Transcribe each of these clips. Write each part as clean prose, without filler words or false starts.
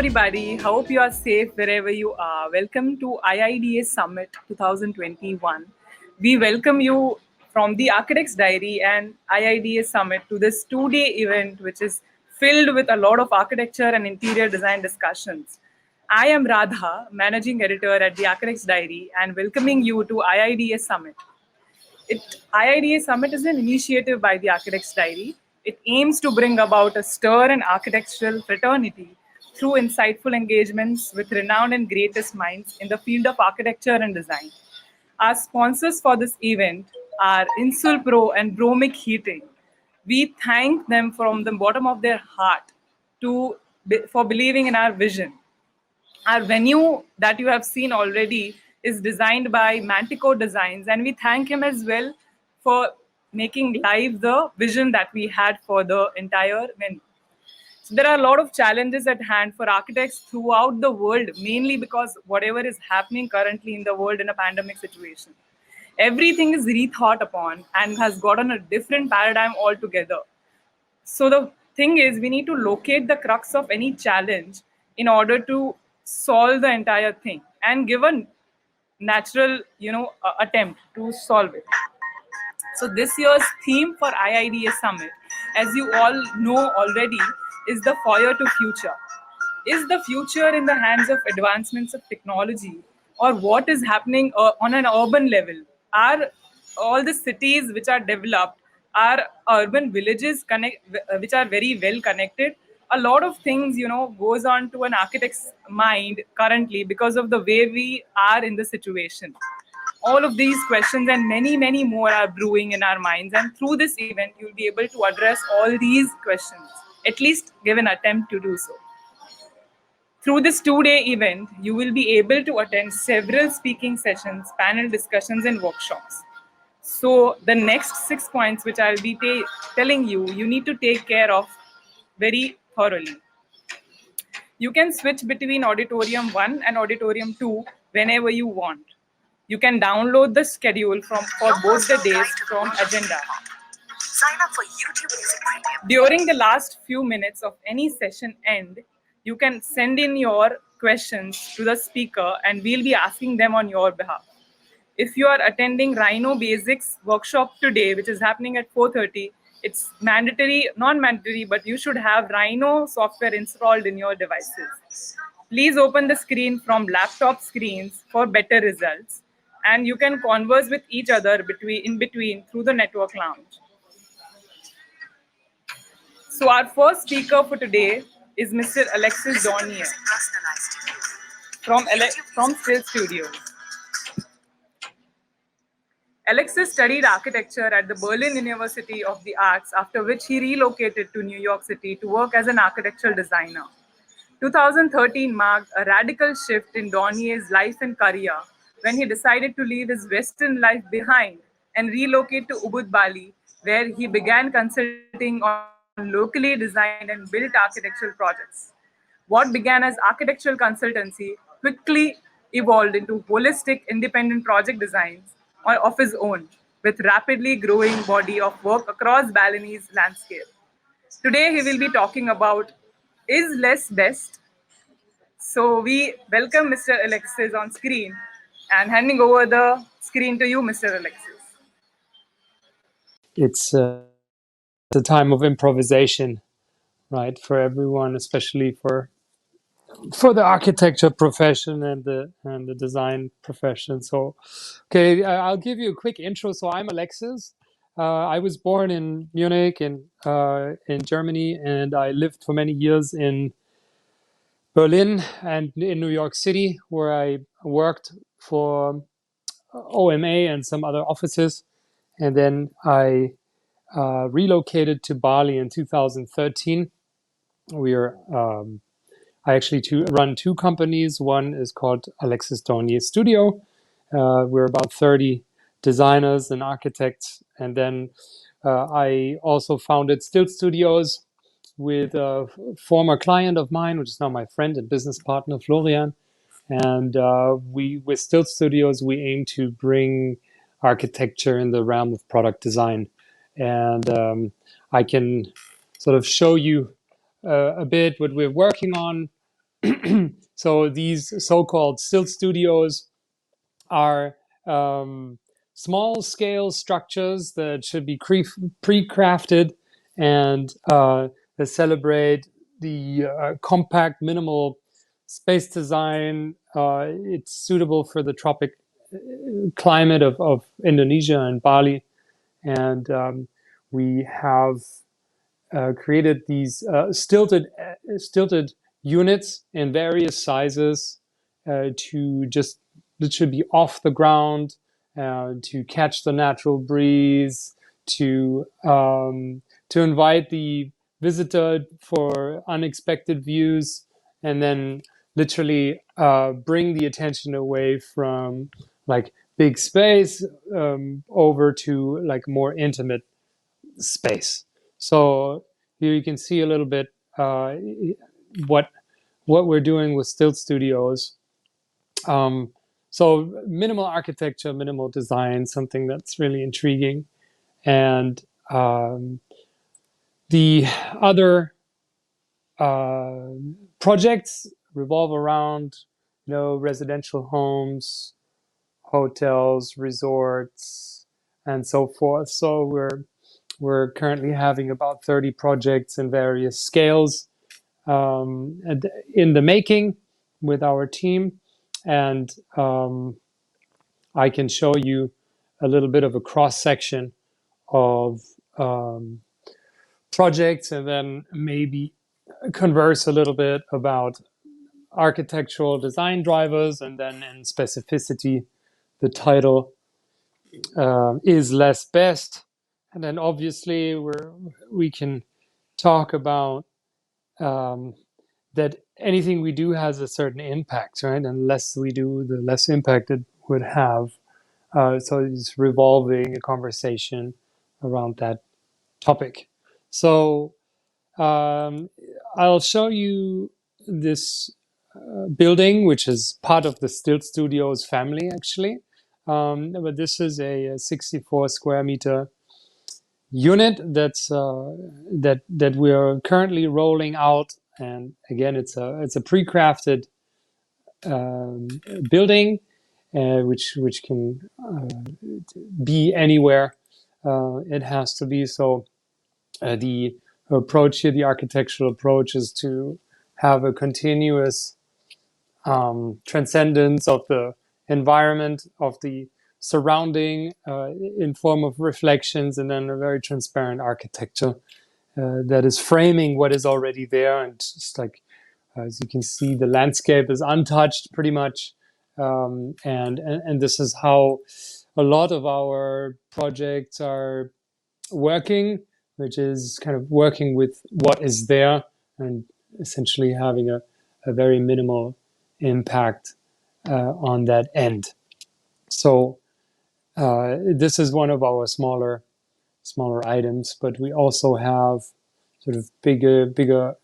everybody. Hope you are safe wherever you are. Welcome to IIDA Summit 2021. We welcome you from the Architect's Diary and IIDA Summit to this two-day event, which is filled with a lot of architecture and interior design discussions. I am Radha, Managing Editor at the Architect's Diary, and welcoming you to IIDA Summit. IIDA Summit is an initiative by the Architect's Diary. It aims to bring about a stir in architectural fraternity through insightful engagements with renowned and greatest minds in the field of architecture and design. Our sponsors for this event are Insul Pro and Bromic Heating. We thank them from the bottom of their heart for believing in our vision. Our venue that you have seen already is designed by Mantico Designs, and we thank him as well for making live the vision that we had for the entire venue. So there are a lot of challenges at hand for architects throughout the world, mainly because whatever is happening currently in the world in a pandemic situation. Everything is rethought upon and has gotten a different paradigm altogether. So the thing is, we need to locate the crux of any challenge in order to solve the entire thing and give a natural, attempt to solve it. So this year's theme for IIDA Summit, as you all know already, is the Foyer to Future. Is the future in the hands of advancements of technology, or what is happening on an urban level? Are all the cities which are developed, are urban villages which are very well connected? A lot of things, goes on to an architect's mind currently because of the way we are in the situation. All of these questions and many, many more are brewing in our minds. And through this event, you'll be able to address all these questions, at least give an attempt to do so. Through this two-day event, you will be able to attend several speaking sessions, panel discussions, and workshops. So the next 6 points which I'll be telling you, you need to take care of very thoroughly. You can switch between Auditorium 1 and Auditorium 2 whenever you want. You can download the schedule for both the days from Agenda. Sign up for YouTube Music Premium. During the last few minutes of any session end, you can send in your questions to the speaker and we'll be asking them on your behalf. If you are attending Rhino Basics workshop today, which is happening at 4:30, it's mandatory, non-mandatory, but you should have Rhino software installed in your devices. Please open the screen from laptop screens for better results, and you can converse with each other in between through the network lounge. So our first speaker for today is Mr. Alexis Dornier from Stilt Studios. Alexis studied architecture at the Berlin University of the Arts, after which he relocated to New York City to work as an architectural designer. 2013 marked a radical shift in Dornier's life and career when he decided to leave his Western life behind and relocate to Ubud Bali, where he began consulting on locally designed and built architectural projects. What began as architectural consultancy quickly evolved into holistic independent project designs of his own, with rapidly growing body of work across Balinese landscape. Today he will be talking about is less best. So we welcome Mr. Alexis on screen and handing over the screen to you, Mr. Alexis. It's a time of improvisation, right, for everyone, especially for the architecture profession and the design profession. So, okay, I'll give you a quick intro. So I'm Alexis. I was born in Munich in Germany, and I lived for many years in Berlin and in New York City, where I worked for OMA and some other offices. And then I relocated to Bali in 2013. I actually run two companies. One is called Alexis Dornier Studio. We're about 30 designers and architects. And then I also founded Stilt Studios with a former client of mine, which is now my friend and business partner, Florian. And with Stilt Studios, we aim to bring architecture in the realm of product design. And I can sort of show you a bit what we're working on So these so-called Stilt studios are small-scale structures that should be pre-crafted and that celebrate the compact, minimal space design. It's suitable for the tropic climate of Indonesia and Bali, and we have created these stilted units in various sizes to just literally be off the ground, to catch the natural breeze, to invite the visitor for unexpected views, and then literally bring the attention away from like big space over to like more intimate space. So here you can see a little bit what what we're doing with Stilt Studios. So minimal architecture, minimal design, something that's really intriguing. And the other projects revolve around, residential homes, hotels, resorts, and so forth. So we're currently having about 30 projects in various scales and in the making with our team. And I can show you a little bit of a cross section of projects, and then maybe converse a little bit about architectural design drivers, and then in specificity, the title is less best. And then obviously we can talk about that anything we do has a certain impact, right? And the less we do, the less impact it would have. So it's revolving a conversation around that topic. So I'll show you this building, which is part of the Stilt Studios family, actually. But this is a 64 square meter unit that we are currently rolling out. And again, it's a pre-crafted building, which can be anywhere it has to be. So the approach here, the architectural approach, is to have a continuous transcendence of the environment, of the surrounding, in form of reflections, and then a very transparent architecture that is framing what is already there. And just like, as you can see, the landscape is untouched pretty much. And this is how a lot of our projects are working, which is kind of working with what is there and essentially having a very minimal impact on that end. So this is one of our smaller items, but we also have sort of bigger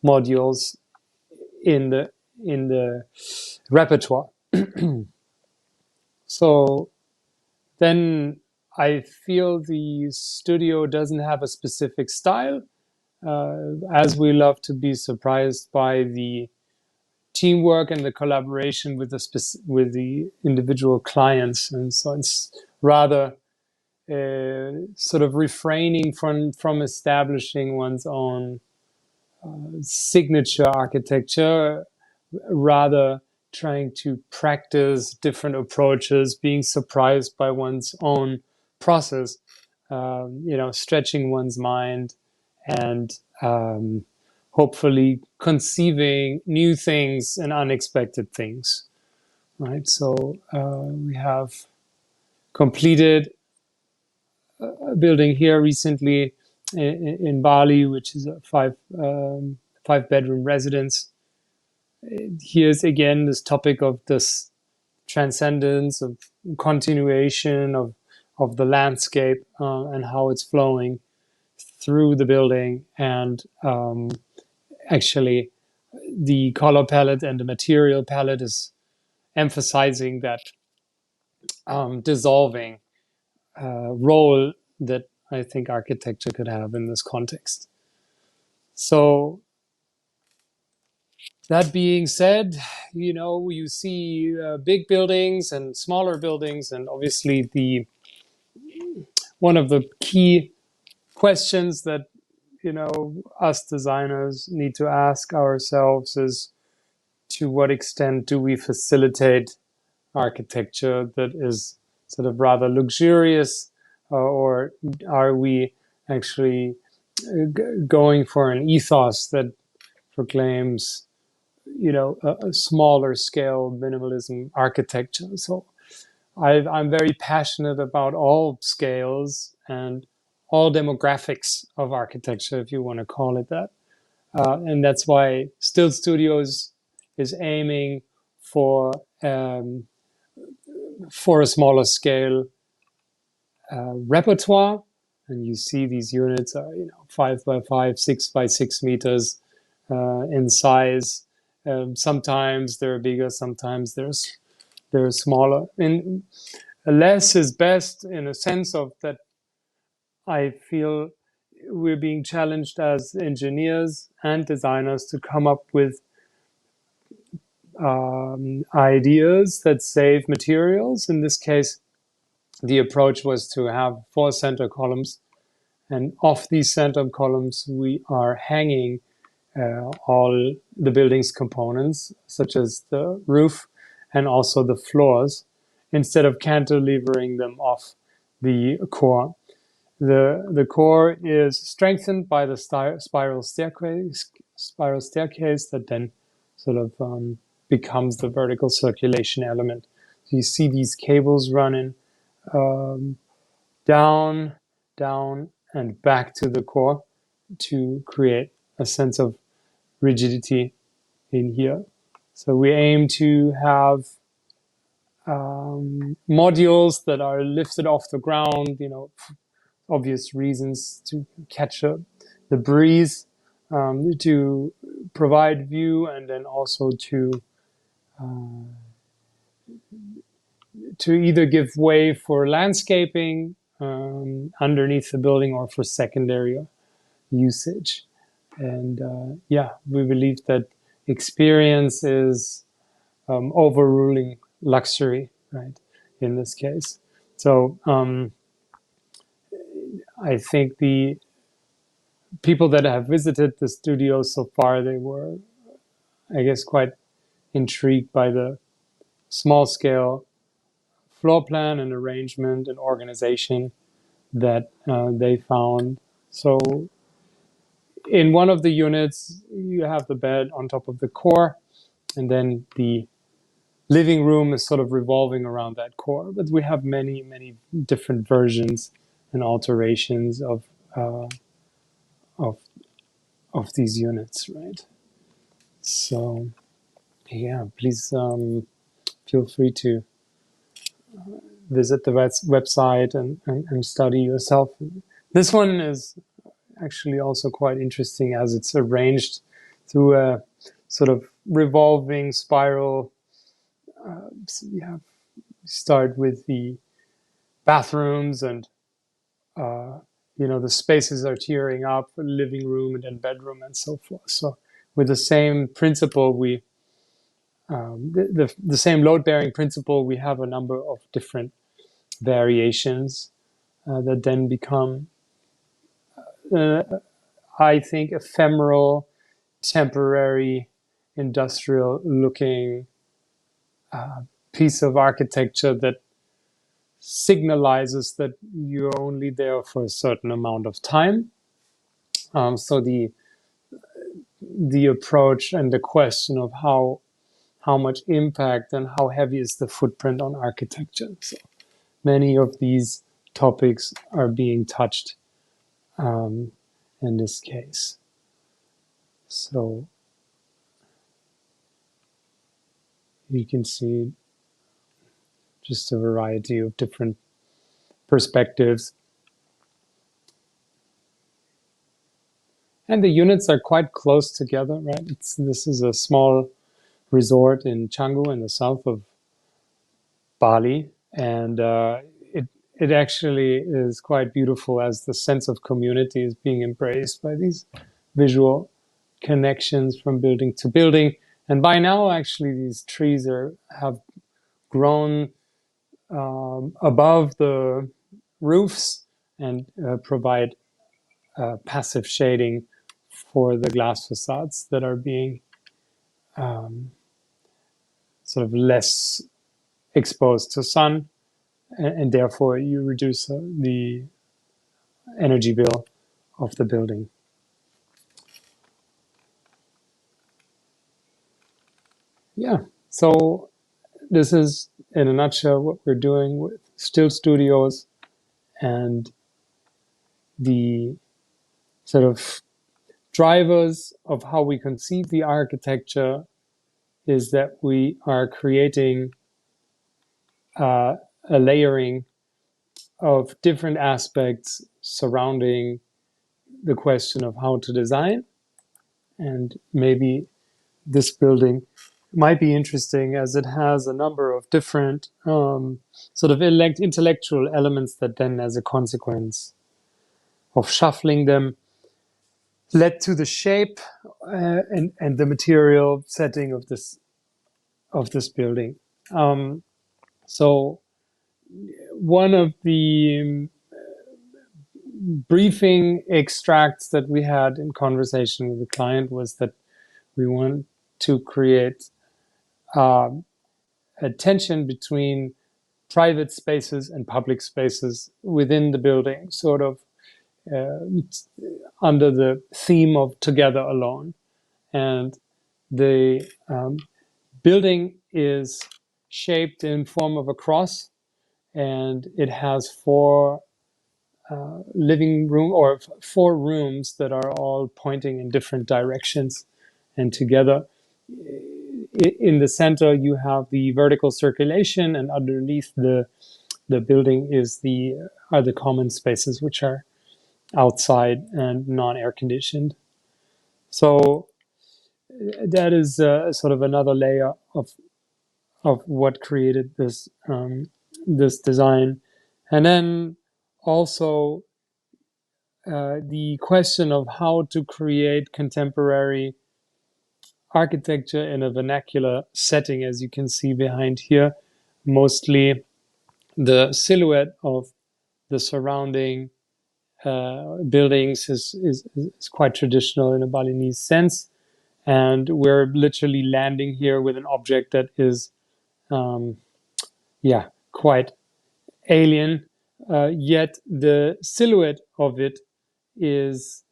modules in the repertoire. So then I feel the studio doesn't have a specific style, as we love to be surprised by the teamwork and the collaboration with the individual clients. And so it's rather sort of refraining from establishing one's own signature architecture, rather trying to practice different approaches, being surprised by one's own process, stretching one's mind, and hopefully conceiving new things and unexpected things, right? So we have completed a building here recently in Bali, which is a five bedroom residence. Here's again this topic of this transcendence, of continuation of the landscape, and how it's flowing through the building. And actually the color palette and the material palette is emphasizing that dissolving role that I think architecture could have in this context. So That being said, you see big buildings and smaller buildings, and obviously one of the key questions that us designers need to ask ourselves is, to what extent do we facilitate architecture that is sort of rather luxurious, or are we actually going for an ethos that proclaims a smaller scale minimalism architecture? So I'm very passionate about all scales and all demographics of architecture, if you want to call it that. And that's why Stilt Studios is aiming for um, for a smaller scale repertoire. And you see these units are 5 by 5, 6 by 6 meters in size. Sometimes they're bigger, sometimes they're smaller. And less is best, in a sense of that. I feel we're being challenged as engineers and designers to come up with ideas that save materials. In this case, the approach was to have 4 center columns, and off these center columns we are hanging all the building's components, such as the roof and also the floors, instead of cantilevering them off the core. The core is strengthened by the spiral staircase that then sort of becomes the vertical circulation element. So you see these cables running um, down, down, and back to the core to create a sense of rigidity in here. So we aim to have modules that are lifted off the ground, obvious reasons, to catch the breeze, to provide view, and then also to either give way for landscaping underneath the building or for secondary usage. And we believe that experience is overruling luxury, right, in this case. So I think the people that have visited the studio so far, they were, I guess, quite intrigued by the small scale floor plan and arrangement and organization that they found. So in one of the units, you have the bed on top of the core, and then the living room is sort of revolving around that core. But we have many, many different versions and alterations uh, of of these units, right? So yeah, please feel free to visit the website and study yourself. This one is actually also quite interesting, as it's arranged through a sort of revolving spiral. So you start with the bathrooms, and the spaces are tearing up, living room and then bedroom and so forth. So with the same principle, the same load bearing principle, we have a number of different variations that then become, I think, ephemeral, temporary, industrial looking piece of architecture that signalizes that you're only there for a certain amount of time. So the approach and the question of how much impact and how heavy is the footprint on architecture. So many of these topics are being touched in this case. So you can see just a variety of different perspectives. And the units are quite close together, right? This is a small resort in Canggu in the south of Bali. And it actually is quite beautiful, as the sense of community is being embraced by these visual connections from building to building. And by now, actually, these trees have grown above the roofs and provide passive shading for the glass facades that are being sort of less exposed to sun, and therefore you reduce the energy bill of the building. Yeah, so this is in a nutshell what we're doing with Stilt Studios, and the sort of drivers of how we conceive the architecture is that we are creating a layering of different aspects surrounding the question of how to design. And maybe this building might be interesting as it has a number of different sort of intellectual elements that then, as a consequence of shuffling them, led to the shape and the material setting of this building. So one of the briefing extracts that we had in conversation with the client was that we want to create a tension between private spaces and public spaces within the building, sort of under the theme of together alone. And the building is shaped in form of a cross, and it has four living room or four rooms that are all pointing in different directions, and together in the center you have the vertical circulation, and underneath the building are the common spaces, which are outside and non-air conditioned. So that is sort of another layer of what created this this design. And then also the question of how to create contemporary architecture in a vernacular setting. As you can see behind here, mostly the silhouette of the surrounding buildings is quite traditional in a Balinese sense. And we're literally landing here with an object that is, quite alien. Yet the silhouette of it is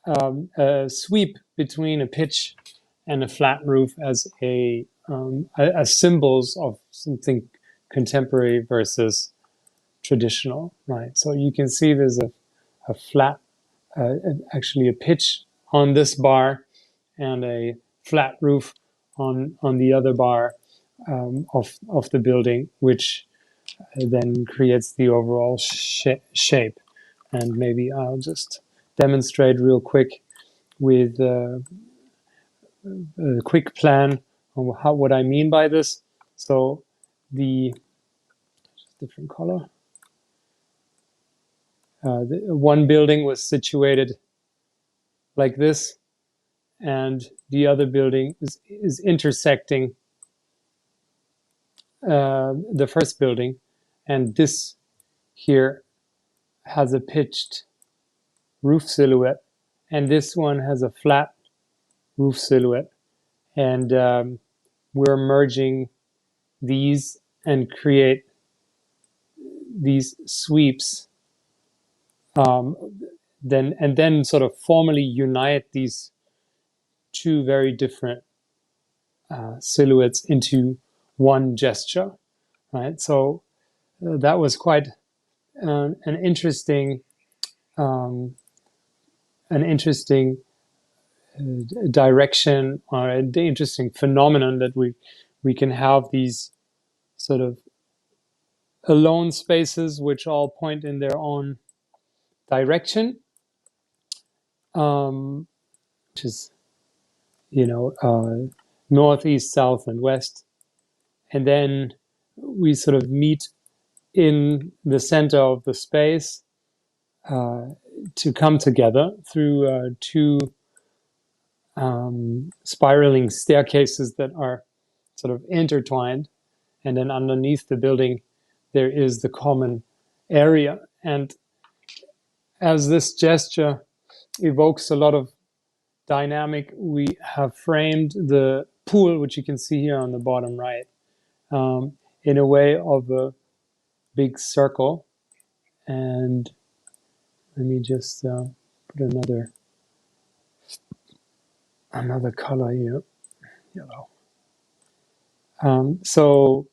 a sweep between a pitch and a flat roof as as symbols of something contemporary versus traditional, right? So you can see there's a flat, actually a pitch on this bar, and a flat roof on the other bar of the building, which then creates the overall shape. And maybe I'll just demonstrate real quick with a quick plan on what I mean by this. So the different color. The one building was situated like this, and the other building is intersecting the first building, and this here has a pitched roof silhouette, and this one has a flat roof silhouette, and we're merging these and create these sweeps, then sort of formally unite these two very different silhouettes into one gesture, right? So that was quite an interesting direction, or an interesting phenomenon, that we can have these sort of alone spaces which all point in their own direction, which is north, east, south, and west, and then we sort of meet in the center of the space to come together through two spiraling staircases that are sort of intertwined, and then underneath the building there is the common area. And as this gesture evokes a lot of dynamic, we have framed the pool, which you can see here on the bottom right, in a way of a big circle. And let me just put another color here, yellow. So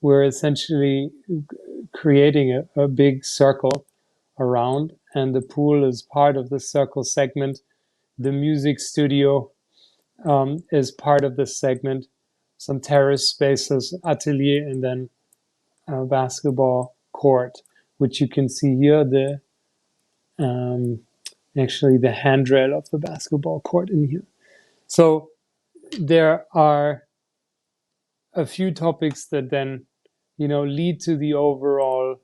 we're essentially creating a big circle around, and the pool is part of the circle segment. The music studio is part of this segment, some terrace spaces, atelier, and then a basketball court, which you can see here, the actually the handrail of the basketball court in here. So there are a few topics that then, lead to the overall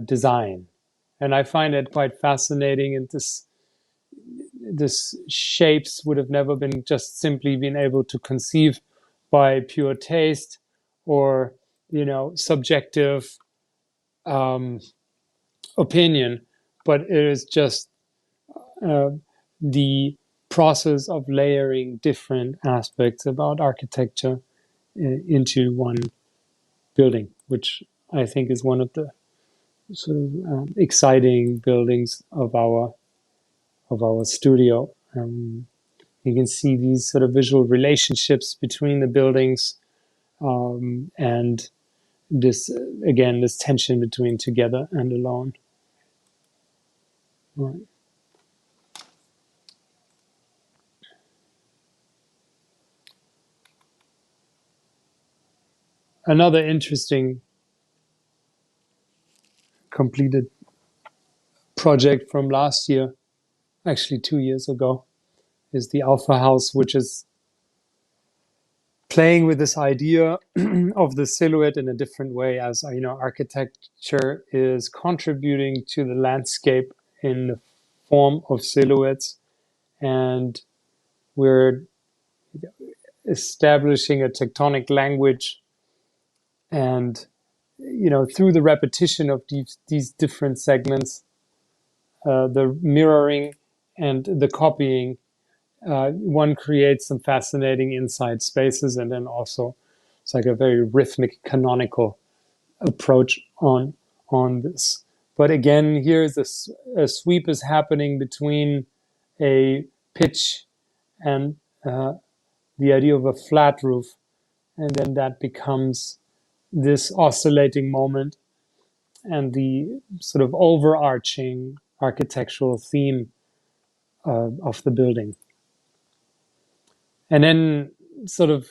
design. And I find it quite fascinating. And this shapes would have never been just simply been able to conceive by pure taste or, subjective opinion, but it is just the process of layering different aspects about architecture into one building, which I think is one of the sort of exciting buildings of our studio. You can see these sort of visual relationships between the buildings, and this again, this tension between together and alone. Right. Another interesting completed project from last year, actually 2 years ago, is the Alpha House, which is playing with this idea of the silhouette in a different way, as architecture is contributing to the landscape in the form of silhouettes, and we're establishing a tectonic language, and through the repetition of these different segments, the mirroring and the copying, one creates some fascinating inside spaces, and then also it's like a very rhythmic, canonical approach on this. But again, here's a sweep is happening between a pitch and the idea of a flat roof, and then that becomes this oscillating moment and the sort of overarching architectural theme of the building. And then sort of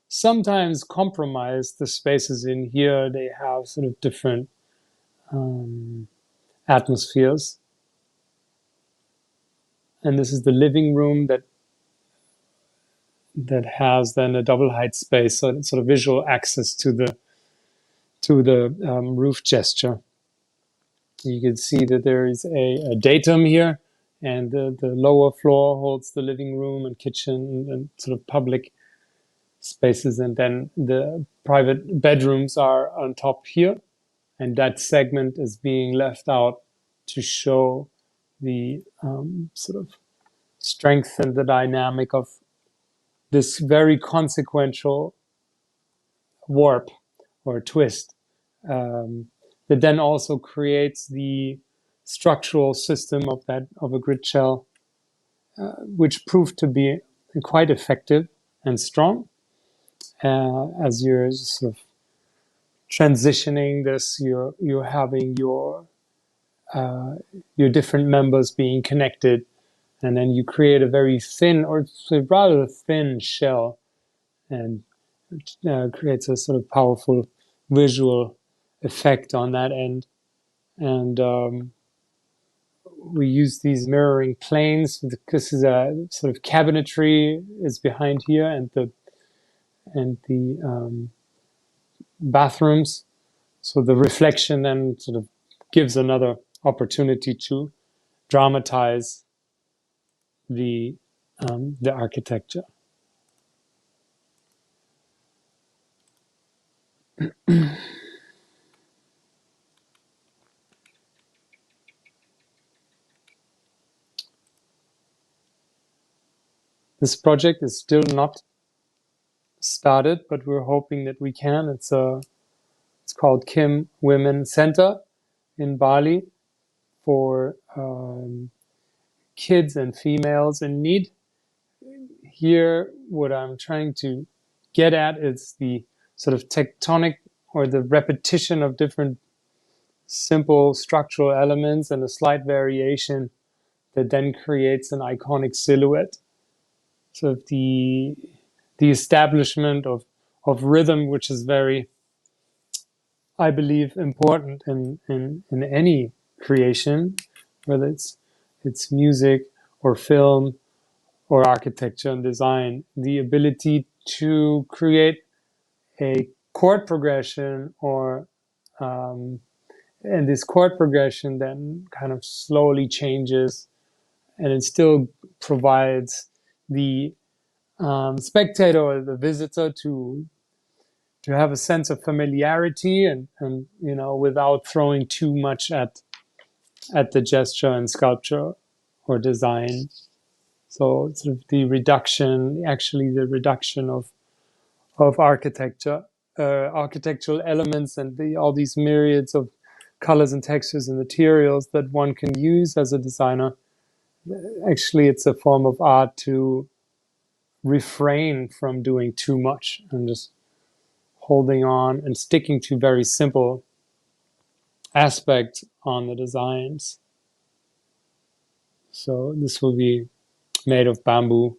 sometimes compromise the spaces in here. They have sort of different atmospheres. And this is the living room that has then a double height space, so sort of visual access to the roof gesture. You can see that there is a datum here, and the lower floor holds the living room and kitchen and sort of public spaces, and then the private bedrooms are on top here, and that segment is being left out to show the sort of strength and the dynamic of this very consequential warp or twist, that then also creates the structural system of a grid shell, which proved to be quite effective and strong. As you're sort of transitioning this, you're having your different members being connected, and then you create a very thin, or rather thin shell, and creates a sort of powerful visual effect on that end. And we use these mirroring planes. This is a sort of cabinetry is behind here, and the bathrooms. So the reflection then sort of gives another opportunity to dramatize the the architecture. This project is still not started, but we're hoping that we can. It's called Kim Women Center in Bali for kids and females in need. Here, what I'm trying to get at is the sort of tectonic or the repetition of different simple structural elements and a slight variation that then creates an iconic silhouette. So the establishment of rhythm, which is very, I believe, important in any creation, whether it's music or film or architecture and design, the ability to create a chord progression and this chord progression then kind of slowly changes, and it still provides the spectator or the visitor to have a sense of familiarity and without throwing too much at the gesture and sculpture or design. So sort of the reduction of architecture, architectural elements, and all these myriads of colors and textures and materials that one can use as a designer. Actually, it's a form of art to refrain from doing too much and just holding on and sticking to very simple aspects on the designs. So this will be made of bamboo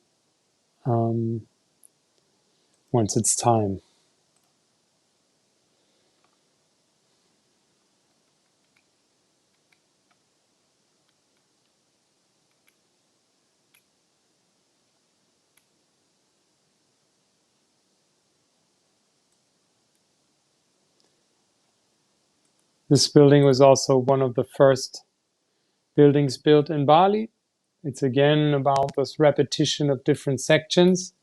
once it's time. This building was also one of the first buildings built in Bali. It's again about this repetition of different sections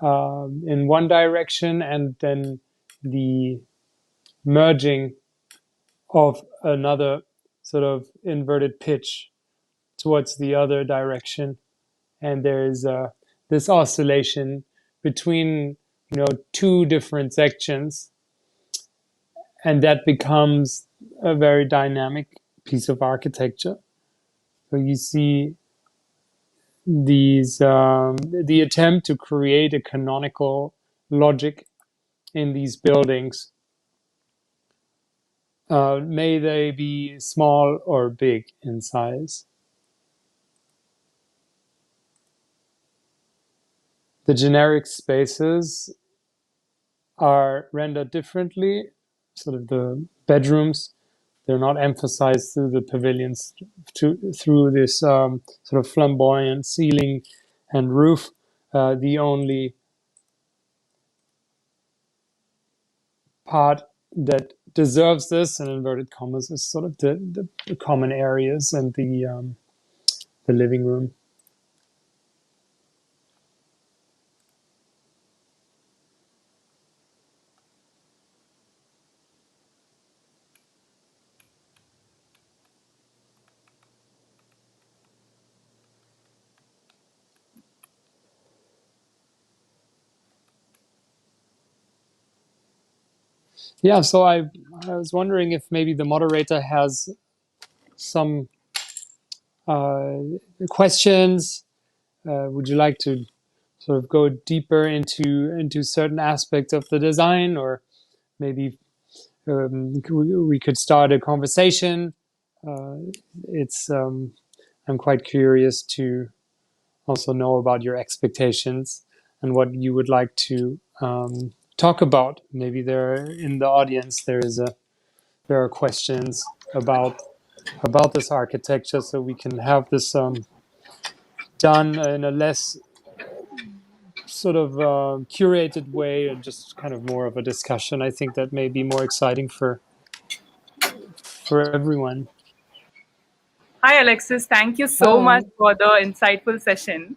in one direction, and then the merging of another sort of inverted pitch towards the other direction. And there is this oscillation between two different sections, and that becomes a very dynamic piece of architecture. So you see the attempt to create a canonical logic in these buildings, may they be small or big in size. The generic spaces are rendered differently. Sort of the bedrooms, they're not emphasized through the pavilions, through this sort of flamboyant ceiling and roof. The only part that deserves this, in inverted commas, is sort of the common areas and the living room. Yeah, so I was wondering if maybe the moderator has some questions. Would you like to sort of go deeper into certain aspects of the design, or maybe we could start a conversation? It's I'm quite curious to also know about your expectations and what you would like to talk about. Maybe in the audience there are questions about this architecture, so we can have this done in a less sort of curated way and just kind of more of a discussion. I think that may be more exciting for everyone. Hi, Alexis. Thank you so much Hi. for the insightful session.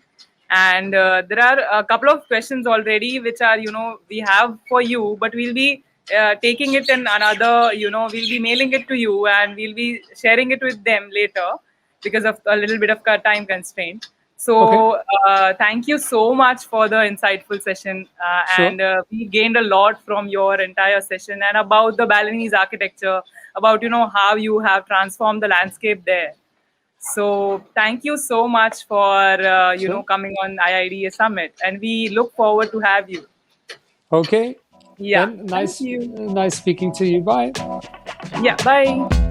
And there are a couple of questions already which are, we have for you, but we'll be taking it in another, we'll be mailing it to you and we'll be sharing it with them later because of a little bit of time constraint. Okay, So thank you so much for the insightful session, sure. and we gained a lot from your entire session and about the Balinese architecture, about how you have transformed the landscape there. So thank you so much for Sure. coming on IIDA Summit, and we look forward to have you. Okay. Yeah, Then thank nice, you. nice speaking to you. Bye. Yeah, bye.